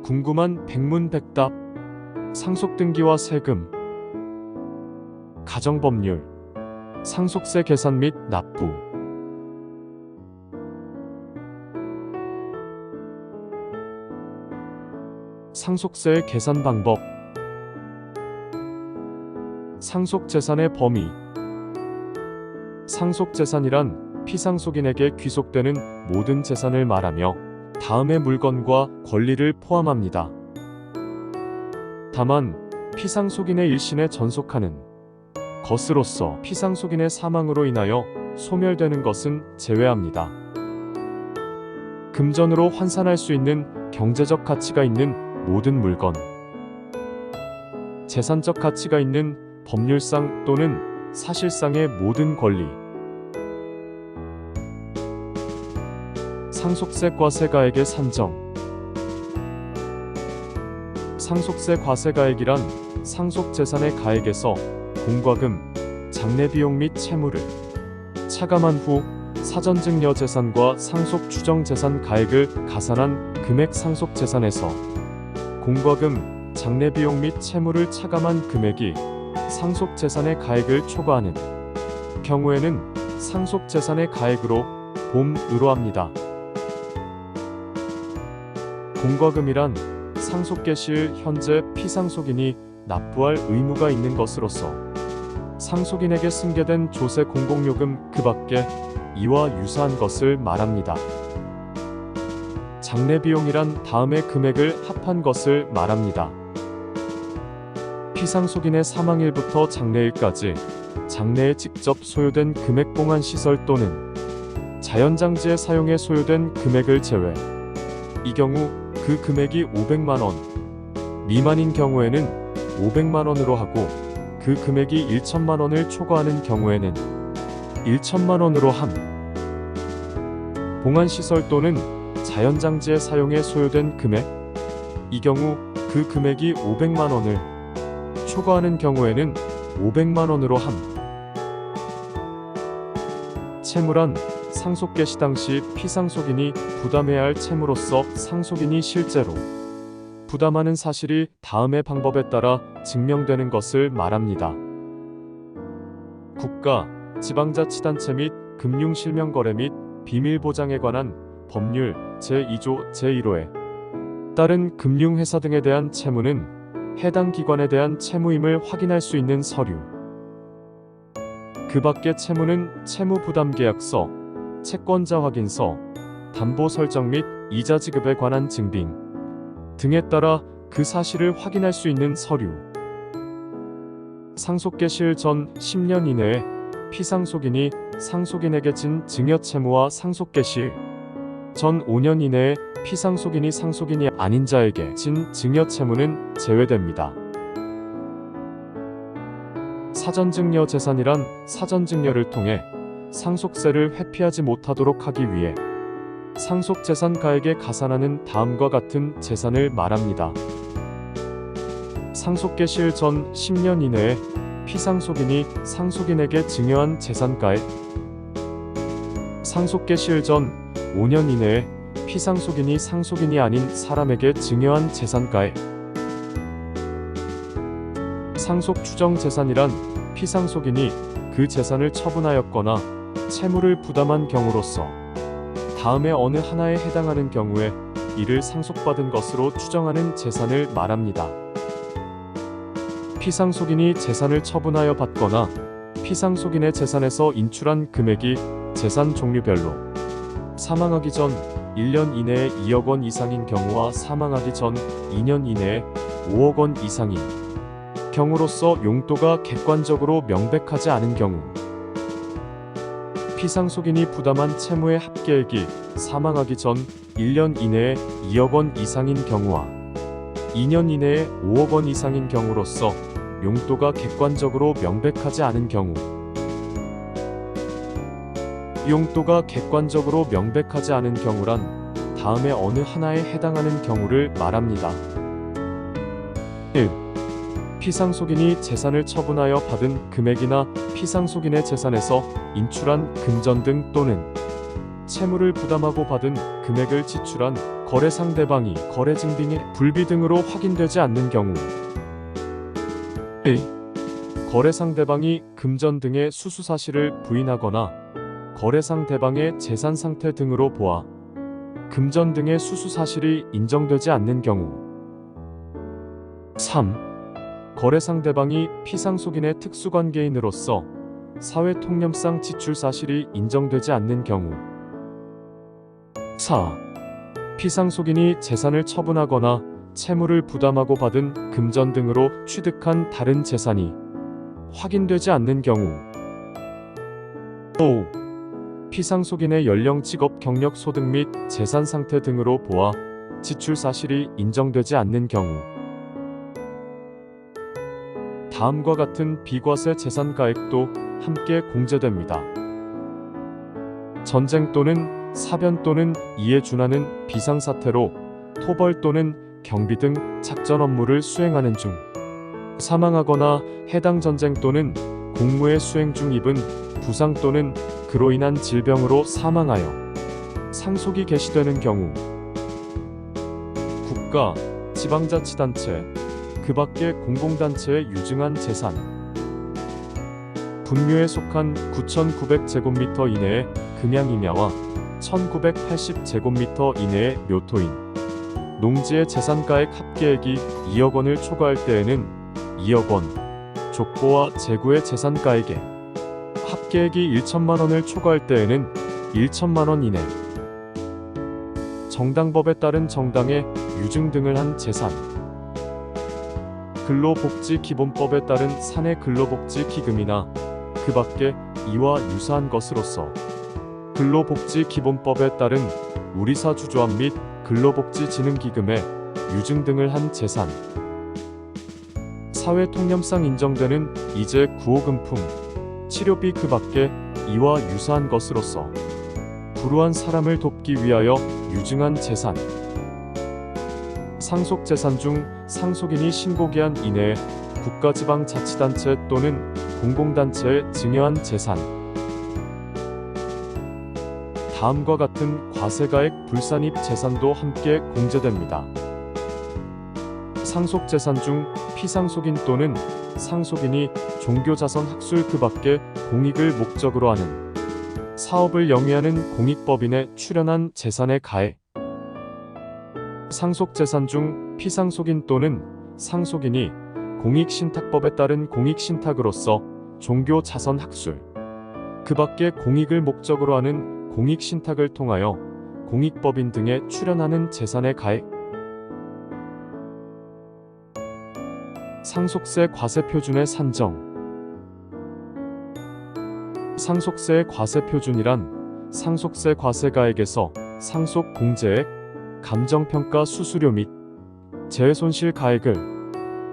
궁금한 백문백답, 상속등기와 세금, 가정법률, 상속세 계산 및 납부. 상속세의 계산 방법. 상속재산의 범위. 상속재산이란 피상속인에게 귀속되는 모든 재산을 말하며 다음의 물건과 권리를 포함합니다. 다만 피상속인의 일신에 전속하는 것으로서 피상속인의 사망으로 인하여 소멸되는 것은 제외합니다. 금전으로 환산할 수 있는 경제적 가치가 있는 모든 물건, 재산적 가치가 있는 법률상 또는 사실상의 모든 권리. 상속세 과세가액의 산정. 상속세 과세가액이란 상속재산의 가액에서 공과금, 장례비용 및 채무를 차감한 후 사전증여재산과 상속추정재산 가액을 가산한 금액. 상속재산에서 공과금, 장례비용 및 채무를 차감한 금액이 상속재산의 가액을 초과하는 경우에는 상속재산의 가액으로 봄으로 합니다. 공과금이란 상속계 시일 현재 피상속인이 납부할 의무가 있는 것으로서 상속인에게 승계된 조세 공공요금 그 밖에 이와 유사한 것을 말합니다. 장례비용이란 다음의 금액을 합한 것을 말합니다. 피상속인의 사망일부터 장례일까지 장례에 직접 소요된 금액, 봉안시설 또는 자연장지의 사용에 소요된 금액을 제외. 이 경우 그 금액이 500만원 미만인 경우에는 500만원으로 하고 그 금액이 1천만원을 초과하는 경우에는 1천만원으로 함. 봉안시설 또는 자연장지의 사용에 소요된 금액, 이 경우 그 금액이 500만원을 초과하는 경우에는 500만원으로 함. 채무란 상속계 시 당시 피상속인이 부담해야 할 채무로서 상속인이 실제로 부담하는 사실이 다음의 방법에 따라 증명되는 것을 말합니다. 국가, 지방자치단체 및 금융실명거래 및 비밀보장에 관한 법률 제2조 제1호에 따른 금융회사 등에 대한 채무는 해당 기관에 대한 채무임을 확인할 수 있는 서류. 그 밖의 채무는 채무부담계약서, 채권자 확인서, 담보 설정 및 이자 지급에 관한 증빙 등에 따라 그 사실을 확인할 수 있는 서류. 상속계 시일 전 10년 이내에 피상속인이 상속인에게 진 증여채무와 상속계 시일 전 5년 이내에 피상속인이 상속인이 아닌 자에게 진 증여채무는 제외됩니다. 사전증여 재산이란 사전증여를 통해 상속세를 회피하지 못하도록 하기 위해 상속재산 가액에 가산하는 다음과 같은 재산을 말합니다. 상속계 시일 전 10년 이내에 피상속인이 상속인에게 증여한 재산가액. 상속계 시일 전 5년 이내에 피상속인이 상속인이 아닌 사람에게 증여한 재산가액. 상속추정재산이란 피상속인이 그 재산을 처분하였거나 채무를 부담한 경우로서 다음에 어느 하나에 해당하는 경우에 이를 상속받은 것으로 추정하는 재산을 말합니다. 피상속인이 재산을 처분하여 받거나 피상속인의 재산에서 인출한 금액이 재산 종류별로 사망하기 전 1년 이내에 2억 원 이상인 경우와 사망하기 전 2년 이내에 5억 원 이상인 경우로서 용도가 객관적으로 명백하지 않은 경우, 피상속인이 부담한 채무의 합계액이 사망하기 전 1년 이내에 2억 원 이상인 경우와 2년 이내에 5억 원 이상인 경우로서 용도가 객관적으로 명백하지 않은 경우. 용도가 객관적으로 명백하지 않은 경우란 다음에 어느 하나에 해당하는 경우를 말합니다. 1. 피상속인이 재산을 처분하여 받은 금액이나 피상속인의 재산에서 인출한 금전 등 또는 채무를 부담하고 받은 금액을 지출한 거래 상대방이 거래 증빙의 불비 등으로 확인되지 않는 경우. A. 거래 상대방이 금전 등의 수수 사실을 부인하거나 거래 상대방의 재산 상태 등으로 보아 금전 등의 수수 사실이 인정되지 않는 경우. 3. 거래 상대방이 피상속인의 특수관계인으로서 사회통념상 지출 사실이 인정되지 않는 경우. 4. 피상속인이 재산을 처분하거나 채무를 부담하고 받은 금전 등으로 취득한 다른 재산이 확인되지 않는 경우. 5. 피상속인의 연령, 직업, 경력, 소득 및 재산 상태 등으로 보아 지출 사실이 인정되지 않는 경우. 다음과 같은 비과세 재산가액도 함께 공제됩니다. 전쟁 또는 사변 또는 이에 준하는 비상사태로 토벌 또는 경비 등 작전 업무를 수행하는 중 사망하거나 해당 전쟁 또는 공무의 수행 중 입은 부상 또는 그로 인한 질병으로 사망하여 상속이 개시되는 경우. 국가, 지방자치단체, 그 밖의 공공단체의 유증한 재산, 분묘에 속한 9,900제곱미터 이내의 금양임야와 1,980제곱미터 이내의 묘토인, 농지의 재산가액 합계액이 2억 원을 초과할 때에는 2억 원, 족보와 재구의 재산가액의 합계액이 1천만 원을 초과할 때에는 1천만 원 이내, 정당법에 따른 정당의 유증 등을 한 재산, 근로복지기본법에 따른 사내 근로복지기금이나 그 밖에 이와 유사한 것으로서 근로복지기본법에 따른 우리사주조합 및 근로복지진흥기금의 유증 등을 한 재산, 사회통념상 인정되는 이재 구호금품, 치료비 그 밖에 이와 유사한 것으로서 불우한 사람을 돕기 위하여 유증한 재산, 상속재산 중 상속인이 신고기한 이내에 국가지방자치단체 또는 공공단체에 증여한 재산. 다음과 같은 과세가액 불산입 재산도 함께 공제됩니다. 상속재산 중 피상속인 또는 상속인이 종교자선 학술 그 밖의 공익을 목적으로 하는 사업을 영위하는 공익법인에 출연한 재산의 가액. 상속재산 중 피상속인 또는 상속인이 공익신탁법에 따른 공익신탁으로서 종교자선 학술 그 밖의 공익을 목적으로 하는 공익신탁을 통하여 공익법인 등에 출연하는 재산의 가액. 상속세 과세표준의 산정. 상속세의 과세표준이란 상속세 과세가액에서 상속공제액, 감정평가 수수료 및 재해손실 가액을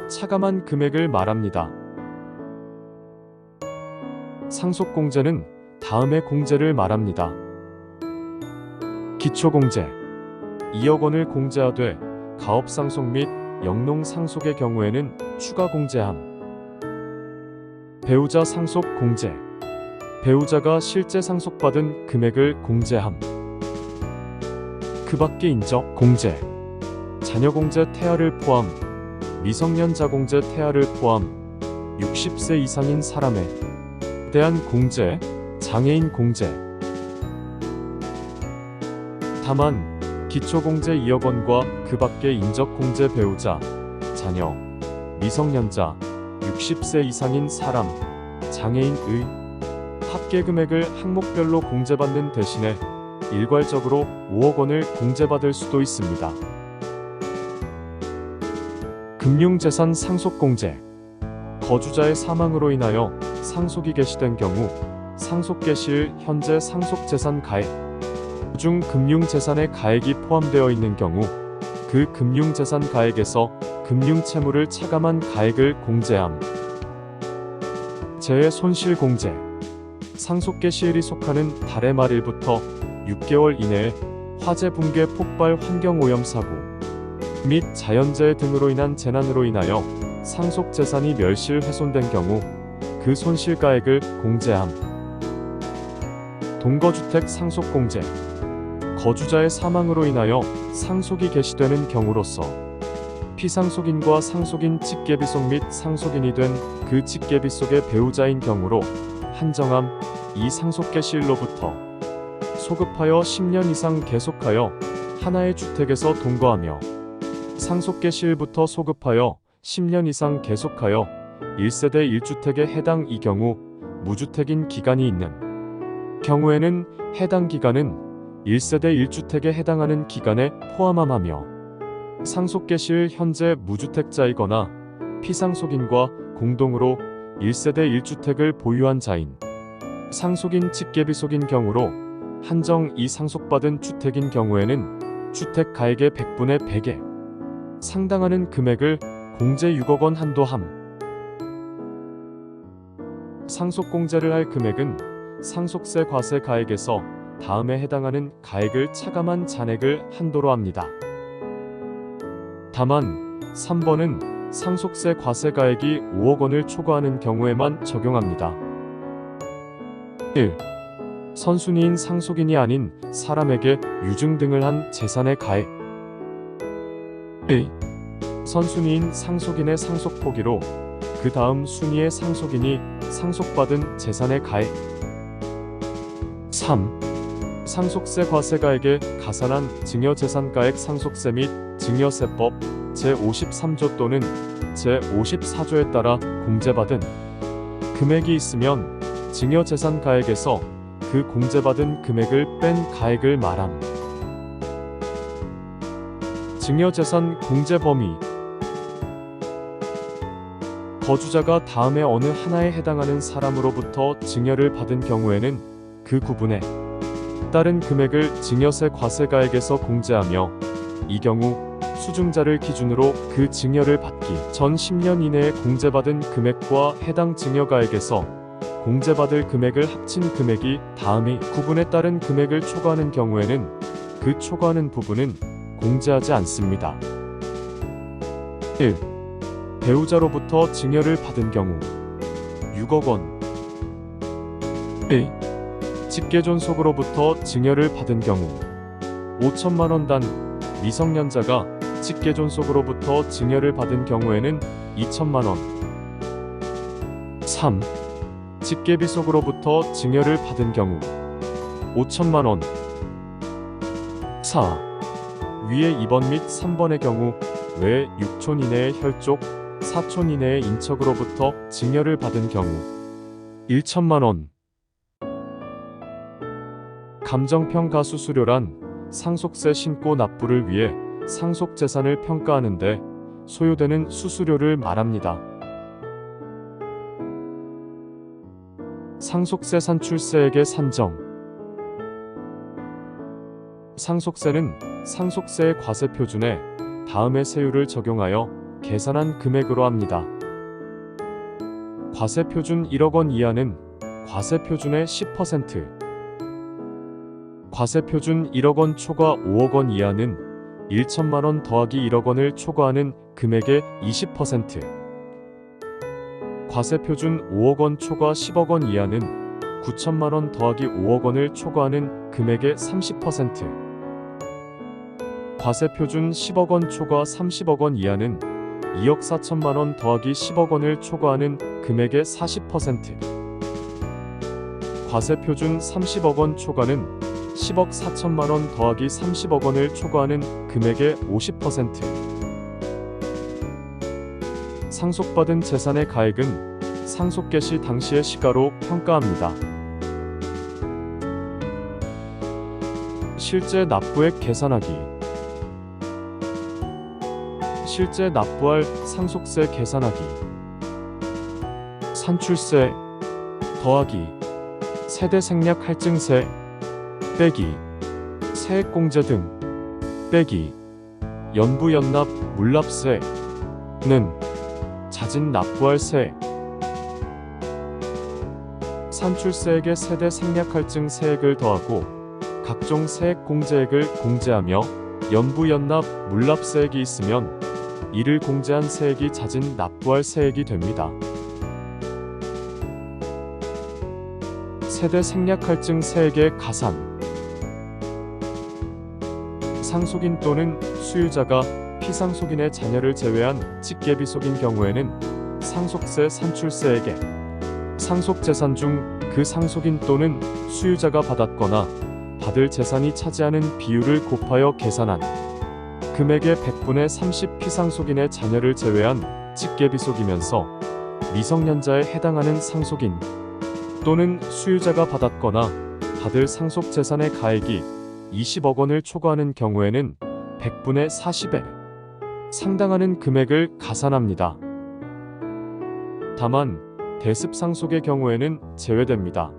차감한 금액을 말합니다. 상속공제는 다음의 공제를 말합니다. 기초공제 2억 원을 공제하되 가업상속 및 영농상속의 경우에는 추가공제함. 배우자 상속공제 배우자가 실제 상속받은 금액을 공제함. 그 밖의 인적 공제, 자녀공제 태아를 포함, 미성년자 공제 태아를 포함, 60세 이상인 사람에 대한 공제, 장애인 공제. 다만 기초공제 2억 원과 그 밖의 인적공제 배우자, 자녀, 미성년자, 60세 이상인 사람, 장애인의 합계금액을 항목별로 공제받는 대신에 일괄적으로 5억 원을 공제받을 수도 있습니다. 금융재산 상속공제 거주자의 사망으로 인하여 상속이 개시된 경우 상속 개시일 현재 상속재산 가액 중 금융재산의 가액이 포함되어 있는 경우 그 금융재산 가액에서 금융채무를 차감한 가액을 공제함. 재해손실공제 상속 개시일이 속하는 달의 말일부터 6개월 이내에 화재, 붕괴, 폭발, 환경오염 사고 및 자연재해 등으로 인한 재난으로 인하여 상속재산이 멸실 훼손된 경우 그 손실가액을 공제함. 동거주택 상속공제 거주자의 사망으로 인하여 상속이 개시되는 경우로서 피상속인과 상속인 직계비속 및 상속인이 된 그 직계비속의 배우자인 경우로 한정함. 이 상속개시일로부터 소급하여 10년 이상 계속하여 하나의 주택에서 동거하며 상속개시일부터 소급하여 10년 이상 계속하여 1세대 1주택에 해당. 이 경우 무주택인 기간이 있는 경우에는 해당 기간은 1세대 1주택에 해당하는 기간에 포함함하며 상속개시일 현재 무주택자이거나 피상속인과 공동으로 1세대 1주택을 보유한 자인 상속인 직계비속인 경우로 한정. 이 상속받은 주택인 경우에는 주택 가액의 100분의 100에 상당하는 금액을 공제 6억 원 한도함. 상속공제를 할 금액은 상속세 과세 가액에서 다음에 해당하는 가액을 차감한 잔액을 한도로 합니다. 다만 3번은 상속세 과세 가액이 5억 원을 초과하는 경우에만 적용합니다. 1. 선순위인 상속인이 아닌 사람에게 유증 등을 한 재산의 가액. 2. 선순위인 상속인의 상속 포기로 그 다음 순위의 상속인이 상속받은 재산의 가액. 3. 상속세 과세가액에 가산한 증여재산가액 상속세 및 증여세법 제53조 또는 제54조에 따라 공제받은 금액이 있으면 증여재산가액에서 그 공제받은 금액을 뺀 가액을 말함. 증여재산 공제 범위. 거주자가 다음에 어느 하나에 해당하는 사람으로부터 증여를 받은 경우에는 그 구분에 따른 금액을 증여세 과세가액에서 공제하며 이 경우 수증자를 기준으로 그 증여를 받기 전 10년 이내에 공제받은 금액과 해당 증여가액에서 공제받을 금액을 합친 금액이 다음이 구분에 따른 금액을 초과하는 경우에는 그 초과하는 부분은 공제하지 않습니다. 1. 배우자로부터 증여를 받은 경우 6억 원. 2. 직계존속으로부터 증여를 받은 경우 5천만 원 단. 미성년자가 직계존속으로부터 증여를 받은 경우에는 2천만 원. 3. 직계비속으로부터 증여를 받은 경우 5천만 원. 4. 위의 2번 및 3번의 경우 외 6촌 이내의 혈족, 4촌 이내의 인척으로부터 증여를 받은 경우 1천만 원. 감정평가 수수료란 상속세 신고 납부를 위해 상속재산을 평가하는데 소요되는 수수료를 말합니다. 상속세 산출세액의 산정. 상속세는 상속세의 과세표준에 다음의 세율을 적용하여 계산한 금액으로 합니다. 과세표준 1억 원 이하는 과세표준의 10%, 과세표준 1억 원 초과 5억 원 이하는 1천만 원 더하기 1억 원을 초과하는 금액의 20%, 과세표준 5억 원 초과 10억 원 이하는 9천만 원 더하기 5억 원을 초과하는 금액의 30%, 과세표준 10억 원 초과 30억 원 이하는 2억 4천만 원 더하기 10억 원을 초과하는 금액의 40%, 과세표준 30억 원 초과는 10억 4천만 원 더하기 30억 원을 초과하는 금액의 50%. 상속받은 재산의 가액은 상속개시 당시의 시가로 평가합니다. 실제 납부액 계산하기. 실제 납부할 상속세 계산하기. 산출세 더하기 세대 생략 할증세 빼기 세액공제 등 빼기 연부연납 물납세는 자진 납부할 세. 산출세액의 세대 생략할증 세액을 더하고 각종 세액공제액을 공제하며 연부연납 물납세액이 있으면 이를 공제한 세액이 자진 납부할 세액이 됩니다. 세대 생략할증 세액의 가산. 상속인 또는 수유자가 피상속인의 자녀를 제외한 직계비속인 경우에는 상속세 산출세에게 상속재산 중 그 상속인 또는 수유자가 받았거나 받을 재산이 차지하는 비율을 곱하여 계산한 금액의 100분의 30 피상속인의 자녀를 제외한 직계비속이면서 미성년자에 해당하는 상속인 또는 수유자가 받았거나 받을 상속재산의 가액이 20억 원을 초과하는 경우에는 100분의 40에 상당하는 금액을 가산합니다. 다만 대습상속의 경우에는 제외됩니다.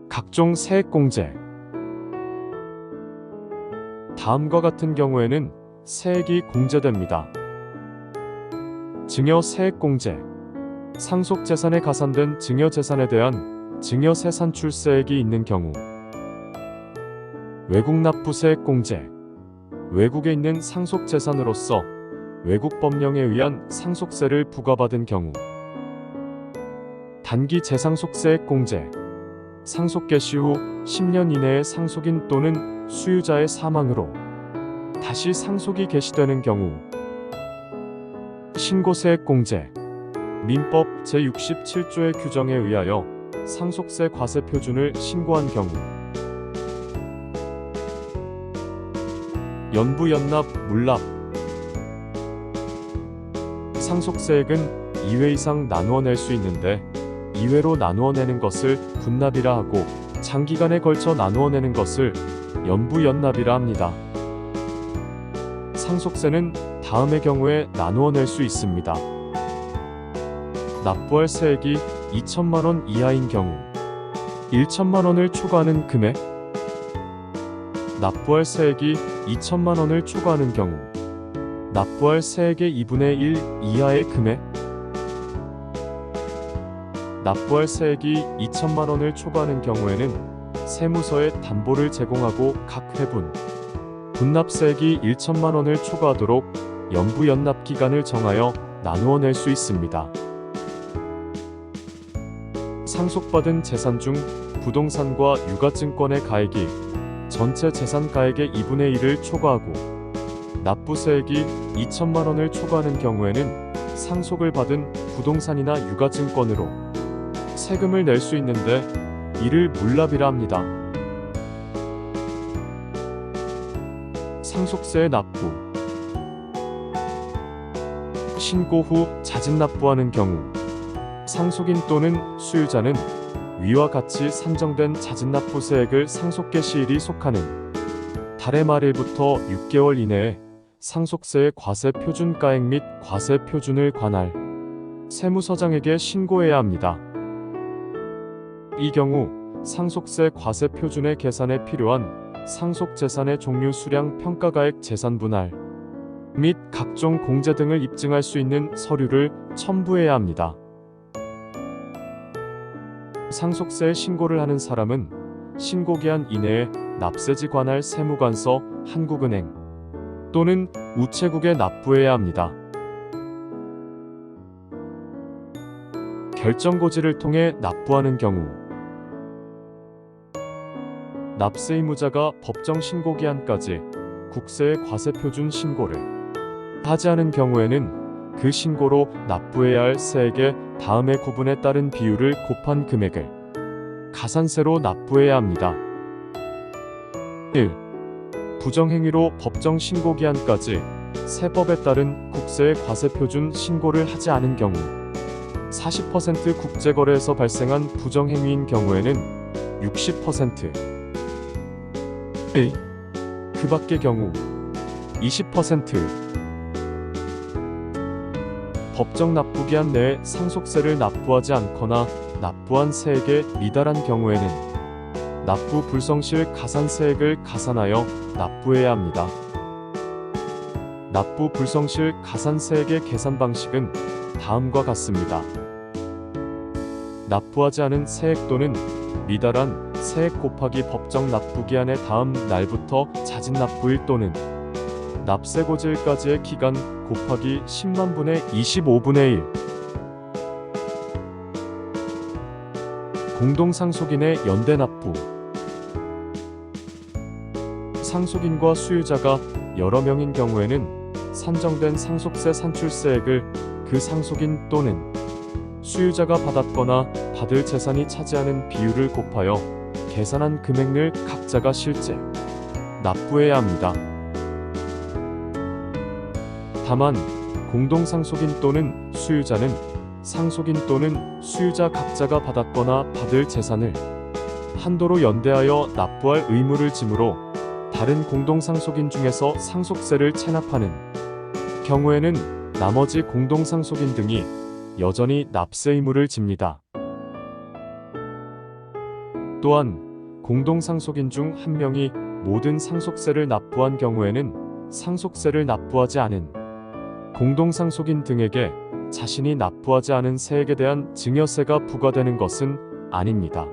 각종 세액공제. 다음과 같은 경우에는 세액이 공제됩니다. 증여 세액공제. 상속재산에 가산된 증여재산에 대한 증여세 산출세액이 있는 경우. 외국납부세액공제. 외국에 있는 상속재산으로서 외국 법령에 의한 상속세를 부과받은 경우. 단기 재상속세액공제. 상속 개시 후 10년 이내에 상속인 또는 수유자의 사망으로 다시 상속이 개시되는 경우. 신고세액공제. 민법 제67조의 규정에 의하여 상속세 과세 표준을 신고한 경우. 연부 연납 물납. 상속세액은 2회 이상 나누어 낼 수 있는데 2회로 나누어 내는 것을 분납이라 하고 장기간에 걸쳐 나누어 내는 것을 연부 연납이라 합니다. 상속세는 다음의 경우에 나누어 낼 수 있습니다. 납부할 세액이 2천만 원 이하인 경우. 1천만 원을 초과하는 금액. 납부할 세액이 2천만 원을 초과하는 경우. 납부할 세액의 2분의 1 이하의 금액. 납부할 세액이 2천만 원을 초과하는 경우에는 세무서에 담보를 제공하고 각 회분 분납세액이 1천만 원을 초과하도록 연부연납 기간을 정하여 나누어 낼 수 있습니다. 상속받은 재산 중 부동산과 유가증권의 가액이 전체 재산 가액의 2분의 1을 초과하고 납부세액이 2천만 원을 초과하는 경우에는 상속을 받은 부동산이나 유가증권으로 세금을 낼 수 있는데 이를 물납이라 합니다. 상속세의 납부. 신고 후 자진 납부하는 경우. 상속인 또는 수유자는 위와 같이 산정된 자진 납부세액을 상속개 시일이 속하는 달의 말일부터 6개월 이내에 상속세의 과세 표준가액 및 과세 표준을 관할 세무서장에게 신고해야 합니다. 이 경우 상속세 과세 표준의 계산에 필요한 상속재산의 종류 수량 평가가액 재산 분할 및 각종 공제 등을 입증할 수 있는 서류를 첨부해야 합니다. 상속세 신고를 하는 사람은 신고기한 이내에 납세지 관할 세무관서, 한국은행 또는 우체국에 납부해야 합니다. 결정고지를 통해 납부하는 경우. 납세 의무자가 법정 신고기한까지 국세의 과세표준 신고를 하지 않은 경우에는 그 신고로 납부해야 할 세액의 다음의 구분에 따른 비율을 곱한 금액을 가산세로 납부해야 합니다. 1. 부정행위로 법정 신고기한까지 세법에 따른 국세의 과세표준 신고를 하지 않은 경우. 40% 국제거래에서 발생한 부정행위인 경우에는 60%. A. 그 밖의 경우 20%. 법정 납부기한 내에 상속세를 납부하지 않거나 납부한 세액에 미달한 경우에는 납부 불성실 가산세액을 가산하여 납부해야 합니다. 납부 불성실 가산세액의 계산 방식은 다음과 같습니다. 납부하지 않은 세액 또는 미달한 세액 곱하기 법정 납부기한의 다음 날부터 자진 납부일 또는 납세고지일까지의 기간 곱하기 10만 분의 25분의 1. 공동상속인의 연대납부. 상속인과 수유자가 여러 명인 경우에는 산정된 상속세 산출세액을 그 상속인 또는 수유자가 받았거나 받을 재산이 차지하는 비율을 곱하여 계산한 금액을 각자가 실제 납부해야 합니다. 다만 공동상속인 또는 수유자는 상속인 또는 수유자 각자가 받았거나 받을 재산을 한도로 연대하여 납부할 의무를 지므로 다른 공동상속인 중에서 상속세를 체납하는 경우에는 나머지 공동상속인 등이 여전히 납세 의무를 집니다. 또한 공동상속인 중 한 명이 모든 상속세를 납부한 경우에는 상속세를 납부하지 않은 공동상속인 등에게 자신이 납부하지 않은 세액에 대한 증여세가 부과되는 것은 아닙니다.